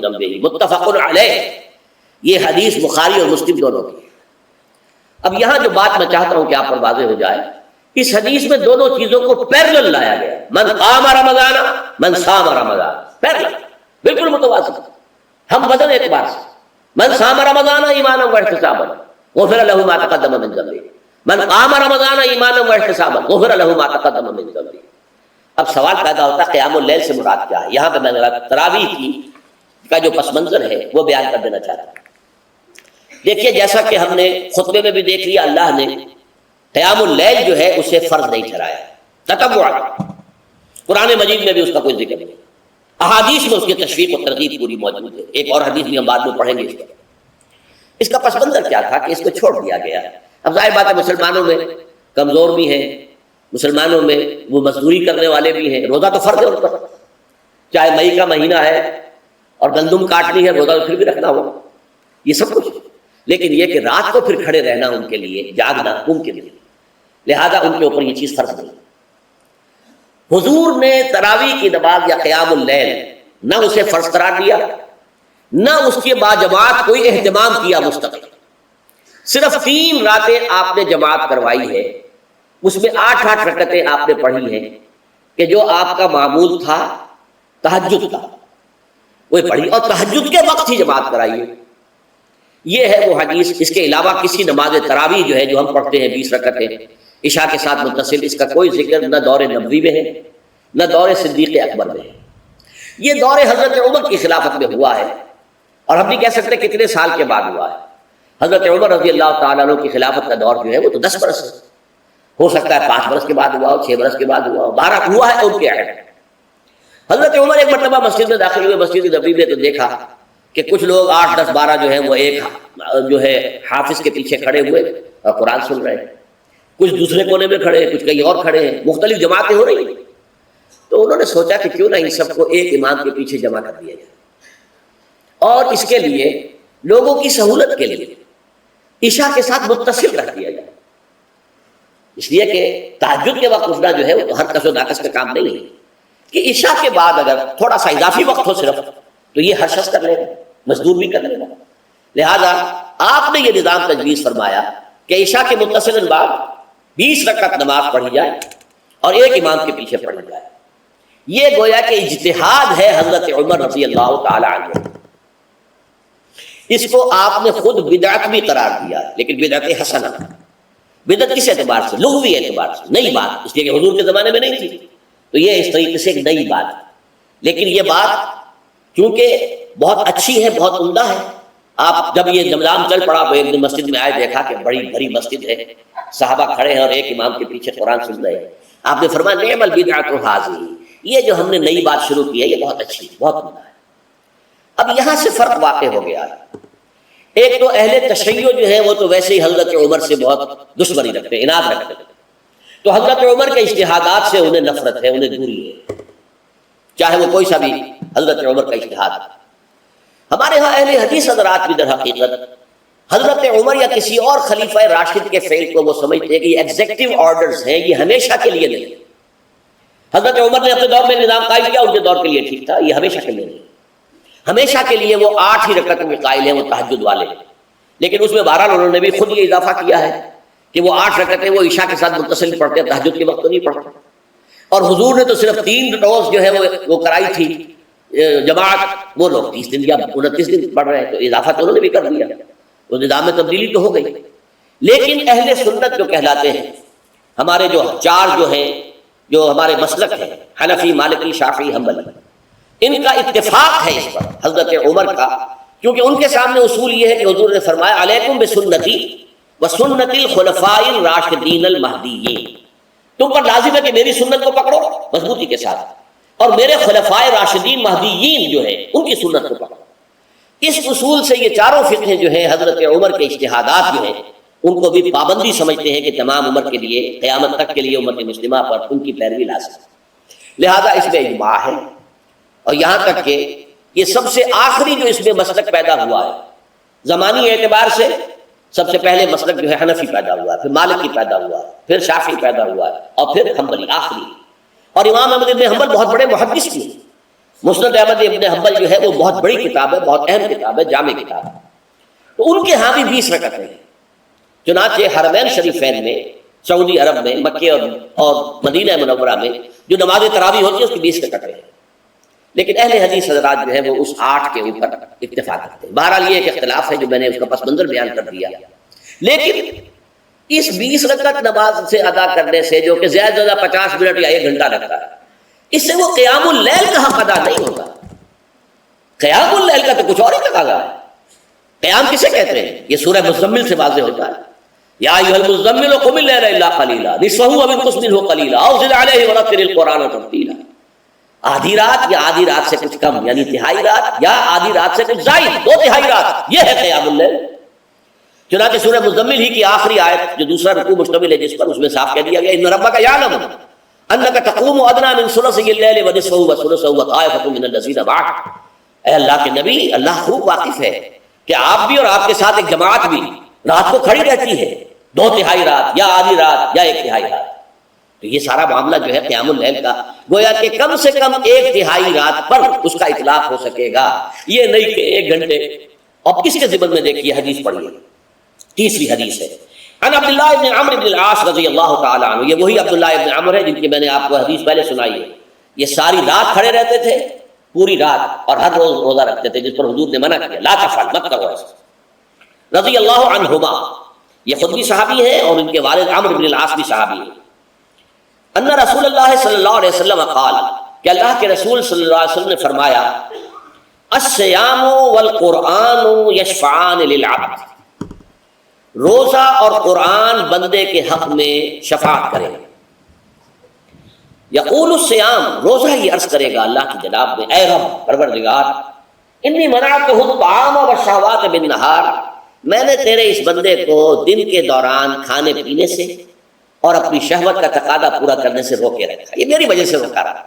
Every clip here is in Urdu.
ذنبه متفق علیہ، یہ حدیث بخاری اور مسلم دونوں کی ہے۔ اب یہاں جو بات میں چاہتا ہوں کہ آپ پر واضح ہو جائے، اس حدیث میں دونوں چیزوں کو پیرلل لایا گیا، من قام رمضان من صام رمضان، پیرلل، بالکل متوازی، ہم وزن اعتبار سے، من صام رمضان ایمانا واحتسابا غفر له ما تقدم من ذنبه، من قام رمضان ایمانا واحتسابا غفر له ما تقدم من ذنبه۔ اب سوال پیدا ہوتا ہے قیام اللیل سے مراد کیا ہے؟ یہاں پہ میں تراویح کی کا جو پس منظر ہے وہ بیان کر دینا چاہتا ہوں۔ دیکھیے جیسا کہ ہم نے خطبے میں بھی دیکھ لیا، اللہ نے قیام اللیل جو ہے اسے فرض نہیں ٹھہرایا، تطوع، قرآن مجید میں بھی اس کا کوئی ذکر نہیں، احادیث میں اس کی تشویق و ترغیب پوری موجود ہے، ایک اور حدیث بھی ہم بعد میں پڑھیں گے اس کا پس منظر کیا تھا کہ اس کو چھوڑ دیا گیا۔ اب ظاہر بات ہے مسلمانوں میں کمزور بھی ہیں، مسلمانوں میں وہ مزدوری کرنے والے بھی ہیں، روزہ تو فرض ہے ان پر، چاہے مئی کا مہینہ ہے اور گندم کاٹنی ہے، روزہ تو پھر بھی رکھنا ہوگا، یہ سب کچھ، لیکن یہ کہ رات کو پھر کھڑے رہنا ان کے لیے جاگنا ممکن نہیں، لہذا ان کے اوپر یہ چیز فرض نہیں۔ حضور نے تراویح کی نماز یا قیام اللیل نہ اسے فرض قرار دیا، نہ اس کے بعد جماعت کوئی اہتمام کیا مستقل، صرف 3 راتیں آپ نے جماعت کروائی ہے، اس میں 8 رکعتیں آپ نے پڑھی ہیں کہ جو آپ کا معمول تھا تہجد کا وہ پڑھی، اور تہجد کے وقت ہی جماعت کرائی ہے۔ یہ ہے وہ حدیث۔ اس کے علاوہ کسی نماز تراویح جو ہے جو ہم پڑھتے ہیں 20 رکعتیں عشاء کے ساتھ متصل، اس کا کوئی ذکر نہ دور نبوی میں ہے نہ دور صدیق اکبر میں ہے، یہ دور حضرت عمر کی خلافت میں ہوا ہے، اور ہم نہیں کہہ سکتے کتنے سال کے بعد ہوا ہے۔ حضرت عمر رضی اللہ تعالیٰ عنہ کی خلافت کا دور جو ہے وہ تو 10 برس ہے، ہو سکتا ہے 5 برس کے بعد ہوا ہو، 6 برس کے بعد ہوا ہو، 12 ہوا ہے ان کے عہد۔ حضرت عمر ایک مرتبہ مسجد میں داخل ہوئے، مسجد نبوی میں، تو دیکھا کہ کچھ لوگ 8 10 12 جو ہیں وہ ایک جو ہے حافظ کے پیچھے کھڑے ہوئے اور قرآن سن رہے ہیں، کچھ دوسرے کونے میں کھڑے ہیں، کچھ کہیں اور کھڑے ہیں، مختلف جماعتیں ہو رہی ہیں۔ تو انہوں نے سوچا کہ کیوں نہ ان سب کو ایک امام کے پیچھے جمع کر دیا جائے، اور اس کے لیے لوگوں کی سہولت کے لیے عشاء کے ساتھ متصل رکھ دیا جائے، اس لیے کہ تہجد کے وقت اٹھنا جو ہے وہ ہر کس و ناقص کا کام نہیں ہے، کہ عشاء کے بعد اگر تھوڑا سا اضافی وقت ہو صرف تو یہ ہر شخص کر لے گا، مزدور بھی کر لے گا۔ لہذا آپ نے یہ نظام تجویز فرمایا کہ عشاء کے متصل بعد 20 رکعت نماز پڑھی جائے اور ایک امام کے پیچھے پڑھی جائے۔ یہ گویا کہ اجتہاد ہے حضرت عمر رضی اللہ تعالی عنہ، اس کو آپ نے خود بدعت بھی قرار دیا، لیکن بدعت حسنہ۔ بدعت کس اعتبار سے؟ لغوی اعتبار سے، نئی بات، اس لیے کہ حضور کے زمانے میں نہیں تھی، تو یہ اس طریقے سے ایک نئی بات، لیکن یہ بات کیونکہ بہت اچھی ہے، بہت عمدہ ہے۔ آپ جب یہ نظام چل پڑا تو ایک دن مسجد میں آئے، دیکھا کہ بڑی بھری مسجد ہے، صحابہ کھڑے ہیں اور ایک امام کے پیچھے قرآن سن رہے ہیں۔ آپ نے فرمایا نعم البدعۃ ھذہ، یہ جو ہم نے نئی بات شروع کی ہے یہ بہت اچھی ہے، بہت عمدہ ہے۔ اب یہاں سے فرق واقع ہو گیا، ایک تو اہل تشیع جو ہے وہ تو ویسے ہی حضرت عمر سے بہت دشمنی رکھتے ہیں، عناد رکھتے ہیں، تو حضرت عمر کے اجتہادات سے انہیں نفرت ہے، انہیں دوری ہے، چاہے وہ کوئی سا بھی حضرت عمر کا اجتہاد۔ ہمارے ہاں اہل حدیث حضرات بھی در حقیقت حضرت عمر یا کسی اور خلیفہ راشد کے فعل کو وہ سمجھتے ہیں کہ یہ ایگزیکٹو آرڈرز ہیں، یہ ہمیشہ کے لیے نہیں۔ حضرت عمر نے اپنے دور میں نظام قائم کیا، ان کے دور کے لیے ٹھیک تھا، یہ ہمیشہ کے لیے نہیں۔ ہمیشہ کے لیے وہ 8 ہی رکعتوں کے قائل ہیں، وہ تہجد والے، لیکن اس میں بہرحال انہوں نے بھی خود یہ اضافہ کیا ہے کہ وہ 8 رکعتیں وہ عشاء کے ساتھ متصل پڑھتے ہیں، تہجد کے وقت تو نہیں پڑھتے۔ اور حضور نے تو صرف 3 روز جو ہے وہ کرائی تھی جماعت، وہ لوگ 30 دن یا 29 دن پڑھ رہے ہیں، تو اضافہ تو انہوں نے بھی کر دیا، تو نظام میں تبدیلی تو ہو گئی۔ لیکن اہل سنت جو کہلاتے ہیں، ہمارے جو 4 جو ہیں، جو ہمارے مسلک ہیں، حنفی، مالکی، شافعی، حنبلی، ان کا اتفاق ہے اس پر حضرت عمر کا، کیونکہ ان کے سامنے اصول یہ ہے کہ حضور نے فرمایا علیکم بسنتی وسنت الخلفاء الراشدین المہدیین، تم پر لازم ہے کہ میری سنت کو پکڑو مضبوطی کے ساتھ، اور میرے خلفائے راشدین مہدیین جو ہیں ان کی سنت کو پکڑو۔ اس اصول سے یہ چاروں فقہیں جو ہیں حضرت عمر کے اجتہادات جو ہیں ان کو بھی پابندی سمجھتے ہیں کہ تمام عمر کے لیے، قیامت تک کے لیے امت مسلمہ پر ان کی پیروی لازم ہے، لہذا اس میں اجماع ہے۔ اور یہاں تک کہ یہ سب سے آخری جو اس میں مسلک پیدا ہوا ہے زمانی اعتبار سے، سب سے پہلے مسلک جو ہے حنفی پیدا ہوا ہے، پھر مالکی پیدا ہوا ہے، پھر شافعی پیدا ہوا ہے، اور پھر حنبلی آخری۔ اور امام احمد بن حنبل بہت بڑے محدث تھے، مسند احمد ابن حنبل جو ہے وہ بہت بڑی کتاب ہے، بہت اہم کتاب ہے، جامع کتاب ہے، تو ان کے ہاں بھی 20 رکعتیں ہیں۔ چنانچہ حرمین شریفین میں، سعودی عرب میں، مکے اور مدینہ منورہ میں جو نماز تراویح ہوتی ہے اس کی 20 رکعتیں ہیں، لیکن اہل حدیث حضرات جو ہے وہ اس 8 کے اوپر اتفاق کرتے ہیں۔ بہرحال یہ ایک اختلاف ہے جو میں نے اس کا پس منظر بیان کر دیا، لیکن اس 20 رکعت نماز سے ادا کرنے سے جو کہ زیادہ سے زیادہ 50 منٹ یا 1 گھنٹہ لگتا ہے، اس سے وہ قیام اللیل کا حق ادا نہیں ہوتا۔ قیام اللیل کا تو کچھ اور ہی تقاضا ہے۔ قیام کسے کہتے ہیں؟ یہ سورہ مزمل سے واضح ہوتا ہے، یا ایھا المزمل قم اللیل الا قلیلا نصفہ او انقص منہ قلیلا او زد علیہ ورتل القرآن ترتیلا۔ آدھی رات یا آدھی رات سے کچھ کم، یعنی تہائی رات، یا آدھی رات سے کچھ زائد، 2/3 رات، یہ ہے قیام اللیل۔ چنانچہ سورہ مزمل ہی کی آخری آیت جو دوسرا رکوع مشتمل ہے جس پر، اس میں صاف کہہ دیا گیا ان ربک یعلم انک تقوم ادنی من ثلثی اللیل ونصفہ وثلثہ وطائفۃ من الذین معک۔ اے اللہ کے نبی، اللہ خوب واقف ہے کہ آپ بھی اور آپ کے ساتھ ایک جماعت بھی رات کو کھڑی رہتی ہے، 2/3 رات یا آدھی رات یا 1/3 رات۔ تو یہ سارا معاملہ جو ہے قیام اللیل کا، گویا کہ کم سے کم 1/3 رات پر اس کا اطلاق ہو سکے گا، یہ نہیں کہ 1 گھنٹے۔ اب کس کے ذمن میں دیکھیے حدیث پڑھیے، تیسری حدیث ہے عن عبداللہ ابن عمرو بن العاص رضی اللہ تعالیٰ عنہ۔ یہ وہی عبداللہ ابن عمرو ہے جن کی میں نے آپ کو حدیث پہلے سنائی ہے۔ یہ ساری رات کھڑے رہتے تھے، پوری رات، اور ہر روز روزہ رکھتے تھے، جس پر حضور نے منع کیا، لا تفعل، مت کرو ایسا۔ رضی اللہ عنہما، یہ خود بھی صحابی ہیں اور ان کے والد عمرو بن العاص بھی صحابی ہیں۔ ان رسول اللہ صلی اللہ علیہ وسلم قال، کہ اللہ کے رسول صلی اللہ علیہ وسلم نے فرمایا، الصیام والقرآن یشفعان للعبد، روزہ اور قرآن بندے کے حق میں شفاعت کرے۔ یقول الصیام، روزہ ہی عرض کرے گا اللہ کی جناب میں، اے رب پروردگار، انی منعتہ الطعام والشہوات بالنہار، میں نے تیرے اس بندے کو دن کے دوران کھانے پینے سے اور اپنی شہوت کا تقاضا پورا کرنے سے روکے رکھا، یہ میری وجہ سے روکا رہا،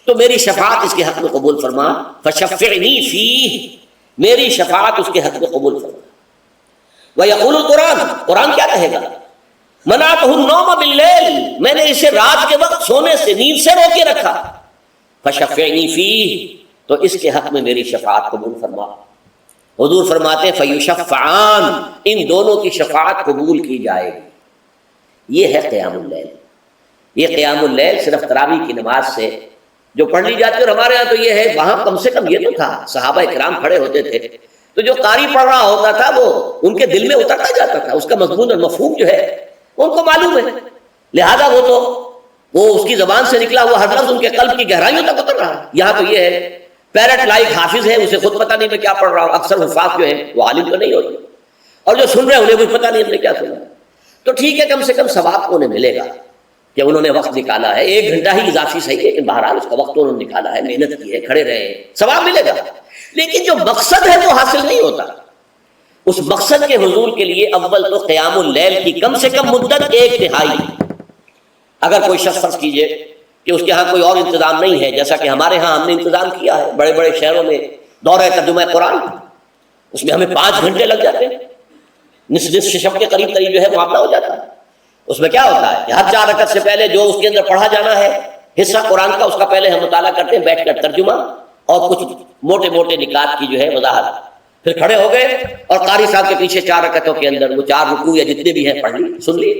تو میری شفاعت اس کے حق میں قبول فرما، فشفعنی فیہ، میری شفاعت اس کے حق میں قبول فرما۔ وَيَقُولُ الْقُرْآنُ، قرآن کیا کہے گا، مَنَعْتُهُ النَّوْمَ بِاللَّيْلِ، میں نے اسے رات کے وقت سونے سے، نیند سے روکے رکھا، فَشَفِّعْنِي فِيهِ، تو اس کے حق میں میری شفاعت قبول فرما۔ حضور فرماتے ہیں فَيُشَفَّعَانِ، ان دونوں کی شفاعت قبول کی جائے گی۔ یہ ہے قیام اللیل۔ یہ قیام اللیل صرف تراویح کی نماز سے جو پڑھ لی جاتی ہے، اور ہمارے ہاں تو یہ ہے، وہاں کم سے کم یہ تو تھا، صحابہ کرام کھڑے ہوتے تھے تو جو قاری پڑھ رہا ہوتا تھا وہ ان کے دل میں اترتا جاتا تھا، اس کا مضمون اور مفہوم جو ہے ان کو معلوم ہے، لہذا وہ اس کی زبان سے نکلا ہوا ہر لفظ ان کے قلب کی گہرائیوں تک اتر رہا ہے۔ یہاں تو یہ ہے پیرٹ لائک حافظ ہے، اسے خود پتہ نہیں میں کیا پڑھ رہا ہوں، اکثر حفاظ جو ہیں وہ عالم تو نہیں ہوتے، اور جو سن رہے ہیں انہیں کچھ پتہ نہیں ہم نے کیا سنا، تو ٹھیک ہے، کم سے کم ثواب کو انہیں ملے گا کہ انہوں نے وقت نکالا ہے، 1 گھنٹہ ہی اضافی صحیح ہے لیکن بہرحال اس کا وقت انہوں نے نکالا ہے، محنت کی ہے، کھڑے رہے ہیں، ثواب ملے گا۔ لیکن جو مقصد ہے وہ حاصل نہیں ہوتا، اس مقصد کے حصول کے لیے اول تو قیام اللیل کی کم سے کم مدت 1/3۔ اگر کوئی شخص فرض کیجئے کہ اس کے ہاں کوئی اور انتظام نہیں ہے، جیسا کہ ہمارے ہاں ہم نے انتظام کیا ہے، بڑے بڑے شہروں میں دورہ ترجمہ قرآن، اس میں ہمیں 5 گھنٹے لگ جاتے ہیں، نصف شب کے قریب جو ہے معاملہ ہو جاتا ہے۔ اس میں کیا ہوتا ہے کہ ہر 4 رکعت سے پہلے جو اس کے اندر پڑھا جانا ہے حصہ قرآن کا، اس کا پہلے ہم مطالعہ کرتے ہیں بیٹھ کر، ترجمہ اور کچھ موٹے موٹے نکات کی جو ہے وضاحت، پھر کھڑے ہو گئے اور قاری صاحب کے پیچھے 4 رکعتوں کے اندر وہ 4 رکوع یا جتنے بھی ہیں پڑھ لی، سن لی،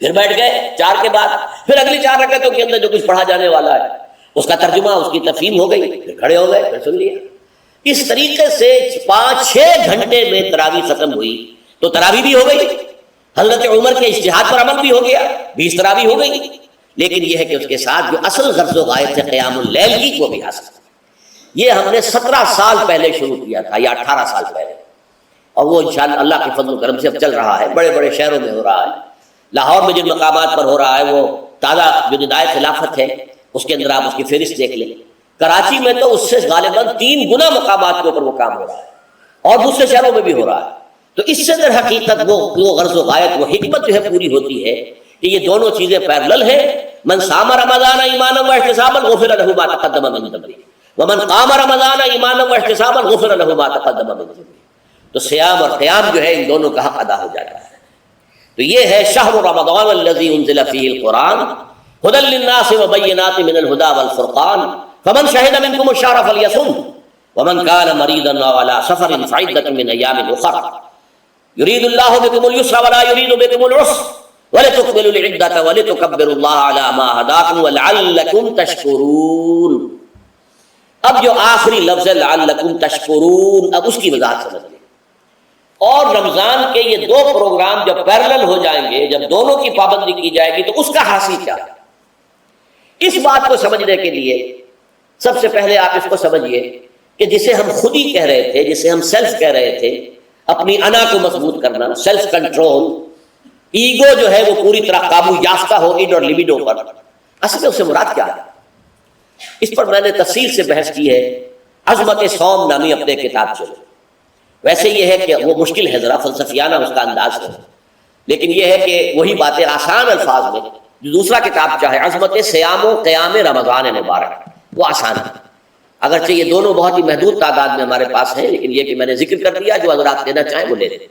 پھر بیٹھ گئے 4 کے بعد، پھر اگلی 4 رکعتوں کے اندر جو کچھ پڑھا جانے والا ہے اس کا ترجمہ، اس کی تفہیم ہو گئی، پھر کھڑے ہو گئے، پھر سن لیا۔ اس طریقے سے 5-6 گھنٹے میں تراویح ختم ہوئی، تو تراویح بھی ہو گئی، حضرت عمر کے اجتہاد پر عمل بھی ہو گیا، 20 تراویح ہو گئی، لیکن یہ ہے کہ اس کے ساتھ جو اصل غرض و غایت ہے قیام اللیل کی، وہ بھی حاصل۔ یہ ہم نے 17 سال پہلے شروع کیا تھا یا 18 سال پہلے، اور وہ انشاءاللہ اللہ کے فضل و کرم سے اب چل رہا ہے، بڑے بڑے شہروں میں ہو رہا ہے، لاہور میں جن مقامات پر ہو رہا ہے وہ تازہ جو ندائے خلافت ہے اس کے اندر آپ اس کی فہرست دیکھ لیں، کراچی میں تو اس سے غالباً 3 گنا مقامات کے اوپر وہ کام ہو رہا ہے، اور دوسرے شہروں میں بھی ہو رہا ہے۔ تو اس سے در حقیقت وہ غرض و غایت، وہ حکمت جو ہے پوری ہوتی ہے کہ یہ دونوں چیزیں پیرلل ہیں۔ من صام رمضان ایمانا واحتسابا غفر له ما تقدم من ذنبه ومن قام رمضان ایمانا واحتسابا غفر له ما تقدم من ذنبه، تو صیام اور قیام جو ہے ان دونوں کا حق ادا ہو جاتا ہے۔ تو یہ ہے شہر رمضان الذی انزل فیہ القرآن ھدی للناس وبینات من الھدی والفرقان فمن شهد منكم الشهر فليصم ومن كان مريضا او على سفر فعدة من ايام اخر يريد الله بكم اليسر ولا يريد بكم العسر ولتكملوا العدة ولتكبروا الله على ما هداكم ولعلكم تشكرون. اب جو آخری لفظ ہے لعلکم تشکرون، اب اس کی وضاحت سمجھ لیں. اور رمضان کے یہ دو پروگرام جب پیرلل ہو جائیں گے، جب دونوں کی پابندی کی جائے گی تو اس کا حاصل کیا ہے؟ اس بات کو سمجھنے کے لیے سب سے پہلے آپ اس کو سمجھیے کہ جسے ہم خود ہی کہہ رہے تھے، جسے ہم سیلف کہہ رہے تھے، اپنی انا کو مضبوط کرنا، سیلف کنٹرول، ایگو جو ہے وہ پوری طرح قابو یافتہ ہو اڈ اور لیبیڈو پر، اصل میں اس سے مراد کیا ہے؟ اس پر میں نے تفصیل سے بحث کی ہے عظمت صوم نامی اپنے کتاب سے. ویسے یہ ہے کہ وہ مشکل ہے، ذرا فلسفیانہ اس کا انداز ہے، لیکن یہ ہے کہ وہی باتیں آسان الفاظ میں جو دوسرا کتاب چاہے عظمت صیام و قیام رمضان مبارک، وہ آسان ہے. اگرچہ یہ دونوں بہت ہی محدود تعداد میں ہمارے پاس ہیں، لیکن یہ کہ میں نے ذکر کر دیا، جو اگر آپ لینا چاہیں وہ لے لیں.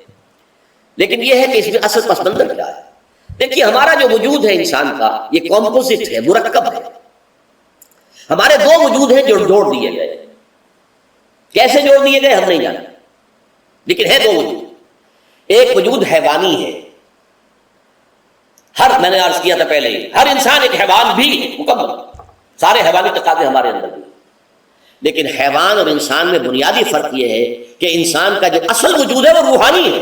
لیکن یہ ہے کہ اس میں اصل پس منظر کیا ہے؟ دیکھیے، ہمارا جو وجود ہے انسان کا، یہ کمپوزٹ ہے، مرکب ہے. ہمارے دو وجود ہیں جو جوڑ دیے گئے. کیسے جوڑ دیے گئے ہم نہیں جانتے، لیکن ہے دو وجود. ایک وجود حیوانی ہے، میں نے عرض کیا تھا پہلے ہی، ہر انسان ایک حیوان بھی ہے مکمل، سارے حیوانی تقاضے ہمارے اندر بھی. لیکن حیوان اور انسان میں بنیادی فرق یہ ہے کہ انسان کا جو اصل وجود ہے وہ روحانی ہے.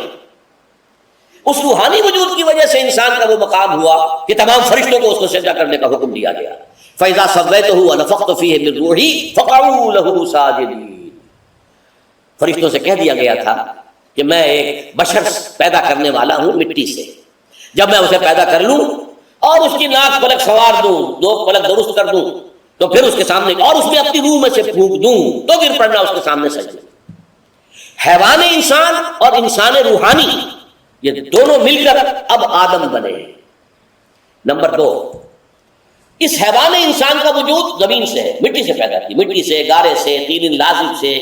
اس روحانی وجود کی وجہ سے انسان کا وہ مقام ہوا کہ تمام فرشتوں کو اس کو سجدہ کرنے کا حکم دیا گیا. فَإِذَا سَوَّيْتُهُ وَنَفَخْتُ فِيهِ مِن رُوحِي فَقَعُوا لَهُ سَاجِدِينَ. فرشتوں سے کہہ دیا گیا تھا کہ میں ایک بشر پیدا کرنے والا ہوں مٹی سے. جب میں اسے پیدا کر لوں اور اس کی ناک پلک سنوار دوں، دو پلک درست کر دوں، تو پھر اس کے سامنے اور اس میں اپنی روح میں سے پھونک دوں تو گر پڑنا اس کے سامنے سجدے. حیوان انسان اور انسان روحانی، یہ دونوں مل کر اب آدم بنے. نمبر 2، اس حیوان انسان کا وجود زمین سے ہے، مٹی سے پیدا کی، مٹی سے، گارے سے، طین لازب سے،